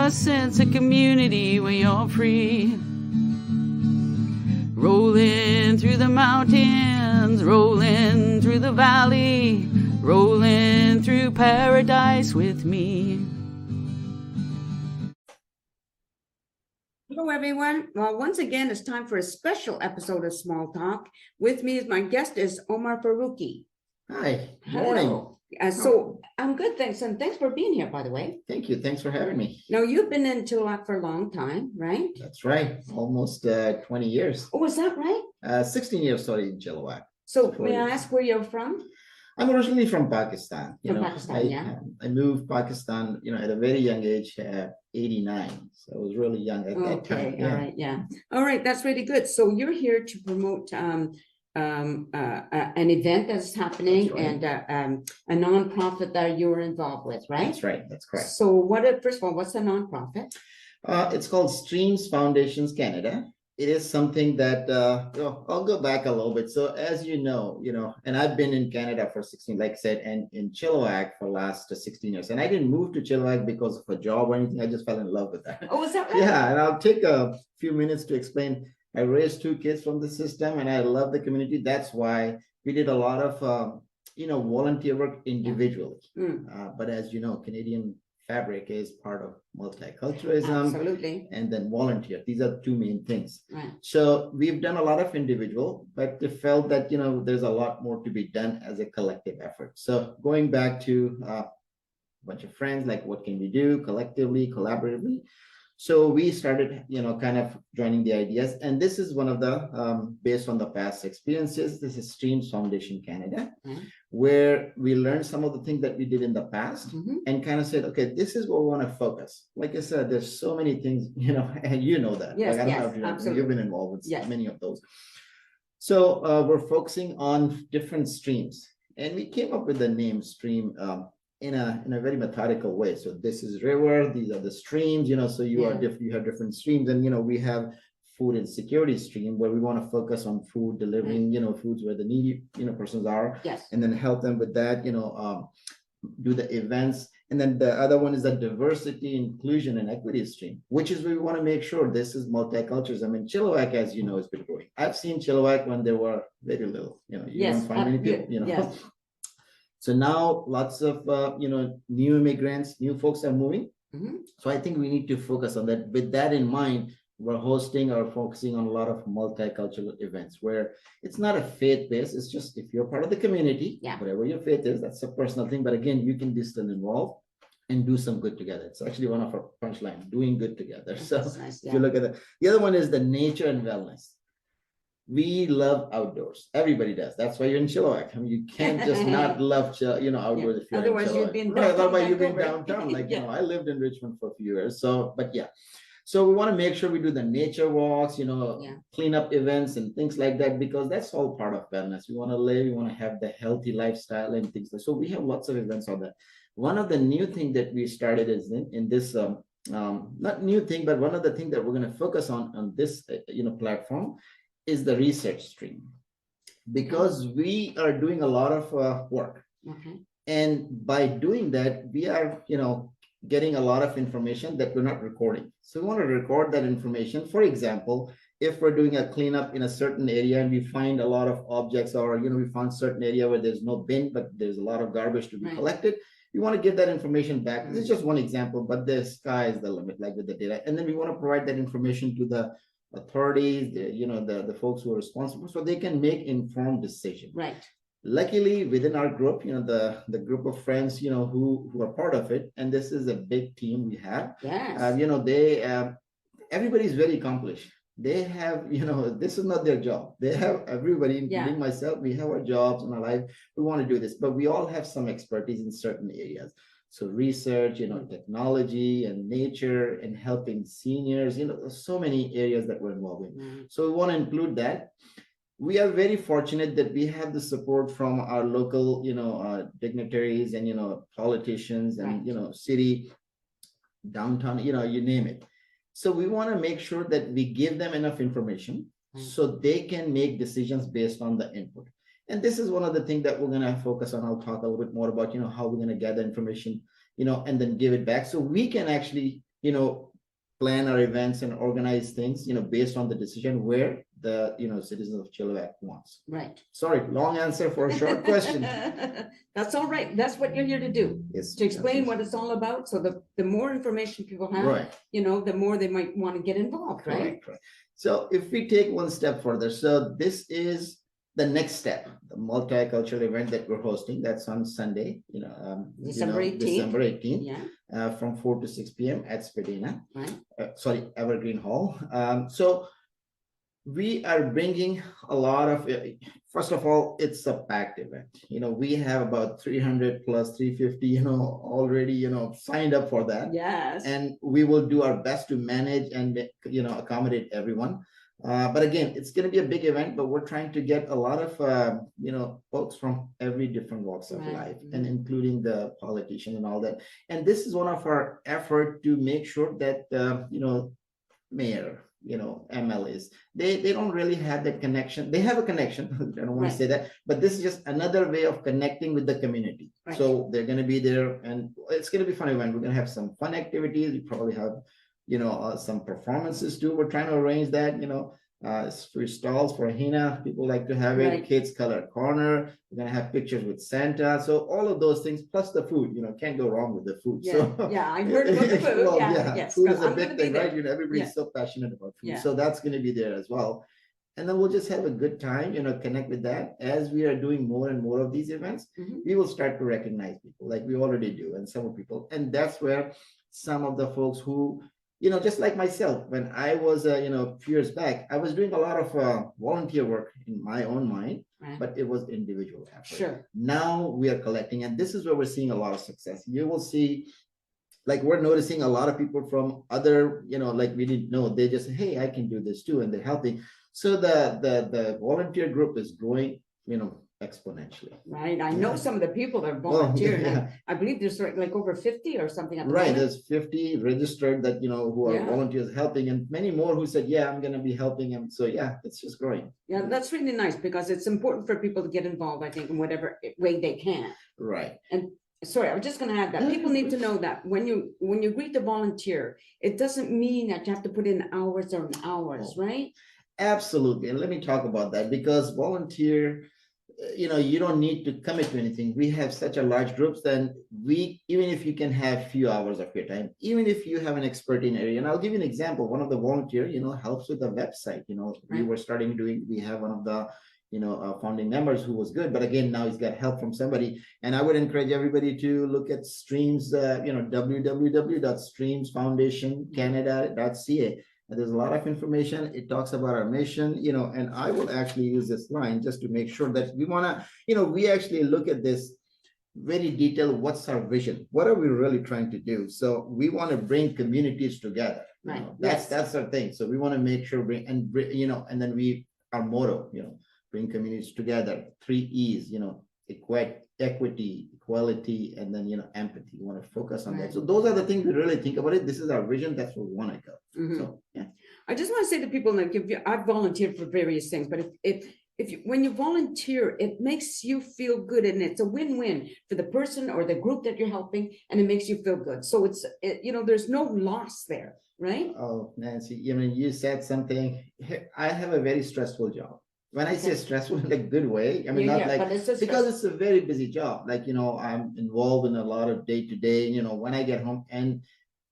a sense of community when you're free. Rolling through the mountains, rolling through the valley, rolling through paradise with me. Hello, everyone. Well, once again, it's time for a special episode of Small Talk. With me is my guest is Umar Farooqui. Hi, morning. So I'm good, thanks. And thanks for being here, by the way. Thank you. Thanks for having me. Now, you've been in Chilliwack for a long time, right? That's right. Almost 20 years. Oh, is that right? 16 years, sorry, in Chilliwack. So may I ask where you're from? I'm originally from Pakistan. Pakistan, I moved Pakistan, at a very young age, 89. So I was really young at that time. Okay, all right, yeah. All right, that's really good. So you're here to promote an event that's happening. That's right. And a nonprofit that you're involved with, right? That's right. That's correct. So first of all, what's a nonprofit? It's called Streams Foundations Canada. It is something that I'll go back a little bit. So as you know, and I've been in Canada for 16, like I said, and in Chilliwack for the last 16 years. And I didn't move to Chilliwack because of a job or anything. I just fell in love with that. Oh, is that right? Yeah, and I'll take a few minutes to explain. I raised 2 kids from the system, and I love the community. That's why we did a lot of volunteer work individually. But as you know, Canadian fabric is part of multiculturalism. Absolutely. And then volunteer. These are 2 main things. Right. So we've done a lot of individual, but they felt that there's a lot more to be done as a collective effort. So going back to a bunch of friends, like what can we do collectively, collaboratively? So we started, kind of joining the ideas. And this is one of the, based on the past experiences, this is Streams Foundation Canada, where we learned some of the things that we did in the past and kind of said, okay, this is what we want to focus. Like I said, there's so many things, and you know that. Yes, like, I don't know if you've been involved with many of those. So we're focusing on different streams. And we came up with the name stream in a very methodical way. So this is river, these are the streams, so you have different streams, and we have food and security stream where we want to focus on food delivering, foods where the needy, persons are, and then help them with that, do the events. And then the other one is the diversity, inclusion, and equity stream, which is we want to make sure this is multicultures. I mean, Chilliwack, as you know, has been growing. I've seen Chilliwack when there were very little, you don't find many people, So now lots of, new immigrants, new folks are moving. So I think we need to focus on that. With that in mind, we're hosting or focusing on a lot of multicultural events where it's not a faith-based, it's just if you're part of the community, whatever your faith is, that's a personal thing. But again, you can be still involved and do some good together. It's actually one of our punchline, doing good together. So nice, if you look at the other one is the nature and wellness. We love outdoors. Everybody does. That's why you're in Chilliwack. I mean, you can't just not love, outdoors. If you're otherwise in you'd be in downtown. Right, otherwise you've been Vancouver. downtown. Like, I lived in Richmond for a few years. So, but yeah. So we want to make sure we do the nature walks, clean up events and things like that, because that's all part of wellness. We want to live, we want to have the healthy lifestyle and things like that. So we have lots of events on that. One of the new things that we started is in this, not new thing, but one of the things that we're going to focus on this, platform is the research stream, because we are doing a lot of work. And by doing that, we are, getting a lot of information that we're not recording. So we want to record that information. For example, if we're doing a cleanup in a certain area and we find a lot of objects, or, we found certain area where there's no bin, but there's a lot of garbage to be collected, we want to get that information back. This is just one example, but the sky is the limit, like with the data. And then we want to provide that information to the authorities, the folks who are responsible, so they can make informed decisions. Right. Luckily, within our group, the group of friends, who are part of it, and this is a big team we have. Yes. Everybody's very accomplished. They have, this is not their job. They have everybody, including myself. We have our jobs in our life. We want to do this, but we all have some expertise in certain areas. So research, technology and nature and helping seniors, there's so many areas that we're involved in. So we want to include that. We are very fortunate that we have the support from our local, dignitaries and, politicians and, city, downtown, you name it. So we want to make sure that we give them enough information so they can make decisions based on the input. And this is one of the things that we're going to focus on. I'll talk a little bit more about, how we're going to gather information, and then give it back so we can actually, plan our events and organize things, based on the decision where the, citizens of Chilliwack wants. Right. Sorry, long answer for a short question. That's all right. That's what you're here to do. Yes. To explain what it's all about. So the more information people have, Right. The more they might want to get involved, right? Correct. So if we take one step further, so this is the next step, the multicultural event that we're hosting. That's on Sunday, December 18th. December 18th, Yeah. From 4 to 6 p.m. at Spadina. Right. Evergreen Hall. So we are bringing a lot of, first of all, it's a packed event. We have about 300 plus 350, already, signed up for that. Yes. And we will do our best to manage and, accommodate everyone. But again, it's going to be a big event, but we're trying to get a lot of, folks from every different walks of life, and including the politician and all that. And this is one of our effort to make sure that, mayor, MLAs, they don't really have that connection. They have a connection. I don't want to say that, but this is just another way of connecting with the community. Right. So they're going to be there, and it's going to be fun event. We're going to have some fun activities. We probably have, some performances too. We're trying to arrange that, free stalls for henna. People like to have it. Right. Kids color corner. We're gonna have pictures with Santa. So all of those things, plus the food. Can't go wrong with the food. Yeah, so I heard about the food. Well, yes, food is a big thing, right? Everybody's so passionate about food. Yeah. So that's gonna be there as well. And then we'll just have a good time, connect with that. As we are doing more and more of these events, we will start to recognize people like we already do, and some people. And that's where some of the folks who, just like myself, when I was, a few years back, I was doing a lot of volunteer work in my own mind, but it was individual effort. Sure. Now we are collecting, and this is where we're seeing a lot of success. You will see, like, we're noticing a lot of people from other, like we didn't know, they just say, hey, I can do this too, and they're helping. So the volunteer group is growing, exponentially. Right. I know some of the people that volunteer. Yeah. I believe there's like over 50 or something. At the right. moment. There's 50 registered that, who are volunteers helping, and many more who said, yeah, I'm going to be helping them. So yeah, it's just growing. Yeah, that's really nice, because it's important for people to get involved, I think, in whatever way they can. Right. And sorry, I was just going to add that people need to know that when you agree to volunteer, it doesn't mean that you have to put in hours or hours, right? Absolutely. And let me talk about that, because volunteer, you don't need to commit to anything. We have such a large groups, then even if you can have few hours of your time, even if you have an expert in area, and I'll give you an example. One of the volunteer, helps with the website. We have one of the, founding members who was good, but again, now he's got help from somebody. And I would encourage everybody to look at Streams, www.streamsfoundationcanada.ca. And there's a lot of information. It talks about our mission, and I will actually use this line just to make sure that we want to, we actually look at this very detailed. What's our vision? What are we really trying to do? So we want to bring communities together. Right. That's our thing. So we want to make sure and then our motto, bring communities together. 3 E's, equity, equality, and then empathy. We want to focus on that. So those are the things we really think about it. This is our vision. That's where we want to go. So yeah. I just want to say to people, like, I've volunteered for various things, but when you volunteer, it makes you feel good, and it's a win-win for the person or the group that you're helping, and it makes you feel good. So there's no loss there, right? Oh, Nancy, you said something. I have a very stressful job. When I say stressful in a good way, because it's a very busy job. Like, I'm involved in a lot of day-to-day, when I get home, and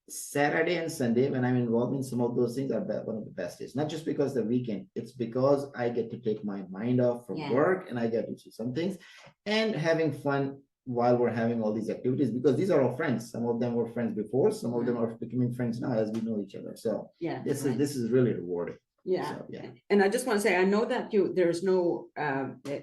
Saturday and Sunday, when I'm involved in some of those things, are one of the best days. Not just because the weekend, it's because I get to take my mind off from work, and I get to do some things and having fun while we're having all these activities, because these are all friends. Some of them were friends before, some of them are becoming friends now as we know each other. So this is really rewarding. Yeah. So, yeah. And I just want to say, I know that there's no,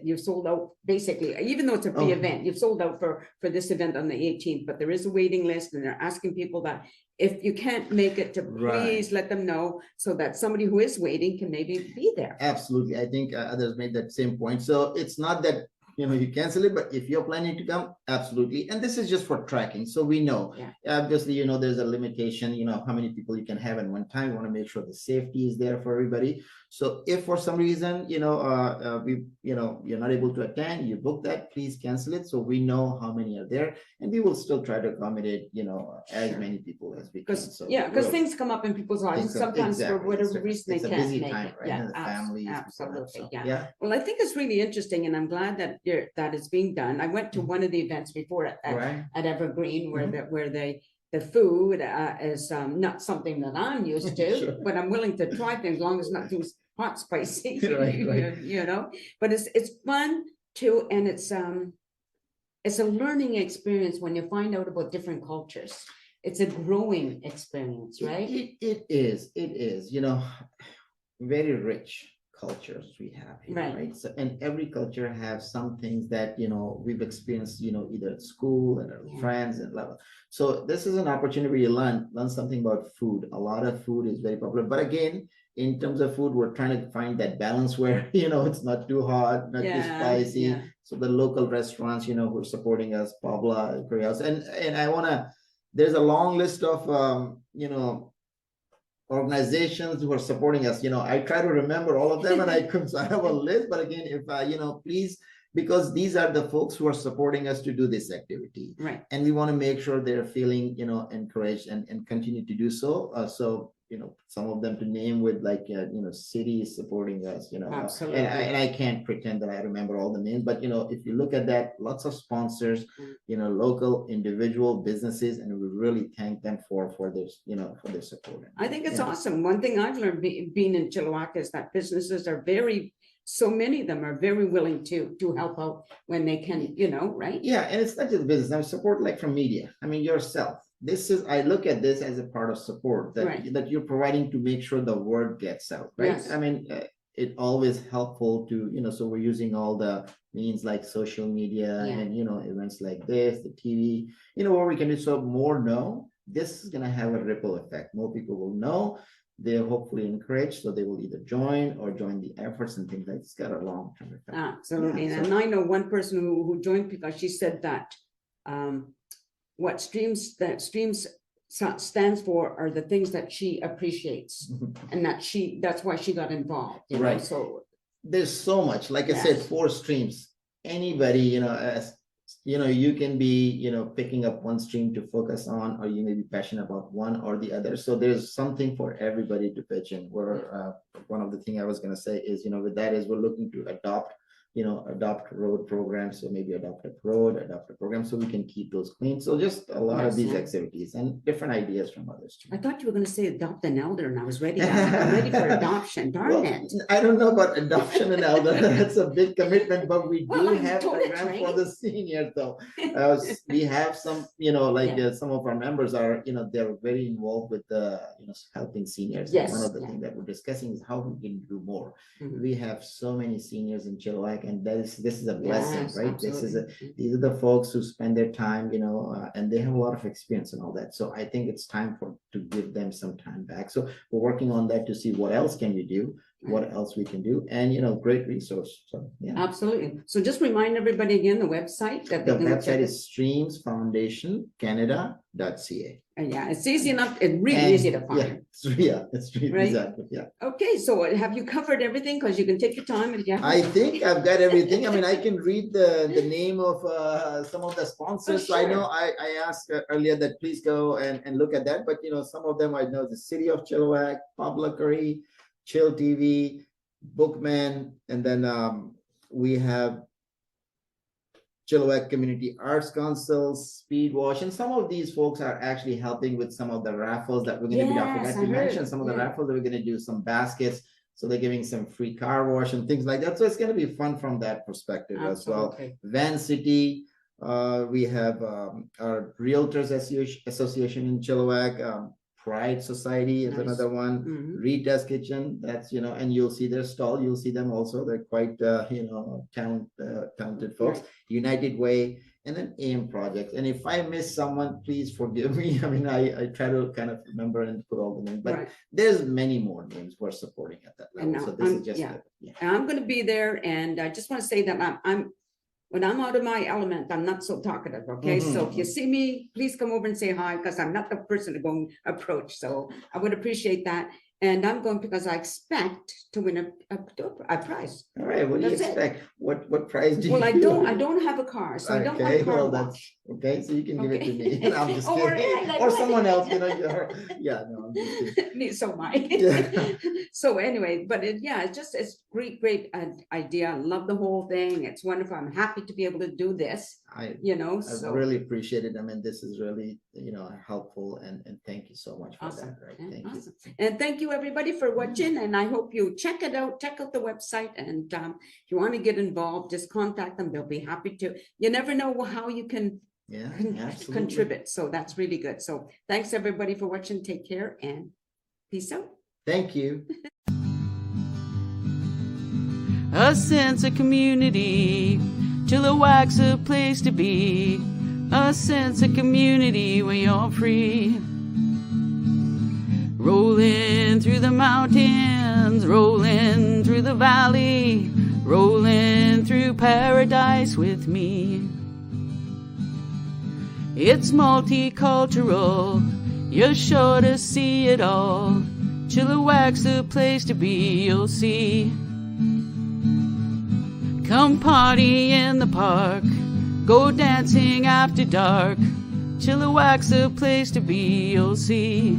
you've sold out basically, even though it's a free event, you've sold out for this event on the 18th, but there is a waiting list, and they're asking people that if you can't make it, to please let them know, so that somebody who is waiting can maybe be there. Absolutely. I think others made that same point. So it's not that, you cancel it, but if you're planning to come, absolutely. And this is just for tracking. So we know, obviously, there's a limitation, how many people you can have at one time. You want to make sure the safety is there for everybody. So if for some reason, you're not able to attend, you book that, please cancel it. So we know how many are there, and we will still try to accommodate, as many people as we can. So because things come up in people's lives. Sometimes for whatever reason they can't make time, it. Right? Yeah, the families, absolutely. So, Well, I think it's really interesting, and I'm glad that that is being done. I went to one of the events before at Evergreen, where the food is not something that I'm used to, but I'm willing to try things as long as not too hot, spicy. But it's fun too, and it's a learning experience when you find out about different cultures. It's a growing experience, right? It is, very rich cultures we have here, right? So, and every culture has some things that we've experienced, either at school and our friends and level. So this is an opportunity where you learn something about food. A lot of food is very popular, but again, in terms of food, we're trying to find that balance where it's not too hot, not too spicy. So the local restaurants, who are supporting us, Pabla, Koreas, and I wanna. There's a long list of organizations who are supporting us. I try to remember all of them, and I have a list. But again, if please, because these are the folks who are supporting us to do this activity, right? And we want to make sure they're feeling encouraged and continue to do so. So some of them to name with cities supporting us. Absolutely. And I can't pretend that I remember all the names, but if you look at that, lots of sponsors, local individual businesses, and we really thank them for this, for their support. I think it's awesome. One thing I've learned being in Chilliwack is that businesses are so many of them are very willing to help out when they can, right? Yeah, and it's not just business. I support from media. I mean, yourself. I look at this as a part of support that you're providing to make sure the word gets out, right? Yes. I mean, it always helpful to, so we're using all the means like social media and, events like this, the TV, where we can do so more this is going to have a ripple effect. More people will know. They're hopefully encouraged, so they will either join the efforts and things like that. It's got a long-term effect. Absolutely. And I know one person who joined because she said that what streams stands for are the things that she appreciates, and that's why she got involved. Right. So there's so much. Like I said, 4 streams. Anybody, as you can be, picking up one stream to focus on, or you may be passionate about one or the other. So there's something for everybody to pitch in. Where one of the things I was going to say is, with that is we're looking to adopt road programs. So maybe adopt a program so we can keep those clean. So just a lot of these activities and different ideas from others too. I thought you were going to say adopt an elder, and I was ready. I'm ready for adoption. Darn it. I don't know about adoption and elder. That's a big commitment, but we do have programs for the seniors though. We have some, some of our members are, they're very involved with the, helping seniors. Yes. One of the things that we're discussing is how we can do more. We have so many seniors in Chilliwack, and this is a blessing, right? Absolutely. These are the folks who spend their time, and they have a lot of experience and all that. So I think it's time to give them some time back. So we're working on that to see what else can we do, what else we can do, and great resource. So absolutely. So just remind everybody again the website that the website is streamsfoundation.canada.ca. And it's easy enough. It's really easy to find. It's really exactly. Okay, so have you covered everything? Because you can take your time and I think I've got everything. I mean, I can read the name of some of the sponsors. So I know I asked earlier that please go and look at that. But some of them I know: the City of Chilliwack, Pabla Curry, Chill TV, Bookman, and then we have Chilliwack Community Arts Council, Speedwash, and some of these folks are actually helping with some of the raffles that we're going to be. I forgot to mention some of the raffles that we're going to do, some baskets. So they're giving some free car wash and things like that. So it's going to be fun from that perspective as well. Van City, we have our Realtors Association in Chilliwack. Pride Society is another one. Rita's Kitchen, that's and you'll see their stall. You'll see them also. They're quite talented folks. United Way, and then AM Projects. And if I miss someone, please forgive me. I mean, I try to kind of remember and put all the names, but there's many more names we're supporting at that level. So this is just and I'm going to be there, and I just want to say that when I'm out of my element, I'm not so talkative, okay? So if you see me, please come over and say hi, because I'm not the person to go and approach. So I would appreciate that. And I'm going because I expect to win a prize. All right, what do you expect? What prize do you? Well, I don't have a car, so I don't have a car. Well, that's okay. So you can give it to me. I'm just kidding. Or someone else, Yeah, no, I'm just kidding. So mine. So anyway, but it's great idea. I love the whole thing. It's wonderful. I'm happy to be able to do this. I really appreciate it. I mean, this is really, helpful, and thank you so much for that. Right? Thank you. And thank you everybody for watching, and I hope you check it out. Check out the website, and if you want to get involved, just contact them. They'll be happy to. You never know how you can contribute. So that's really good. So thanks everybody for watching. Take care and peace out. Thank you. A sense of community, Chilliwack's a place to be. A sense of community where you're free. Rolling through the mountains, rolling through the valley, rolling through paradise with me. It's multicultural, you're sure to see it all. Chilliwack's the place to be, you'll see. Come party in the park, go dancing after dark. Chilliwack's the place to be, you'll see.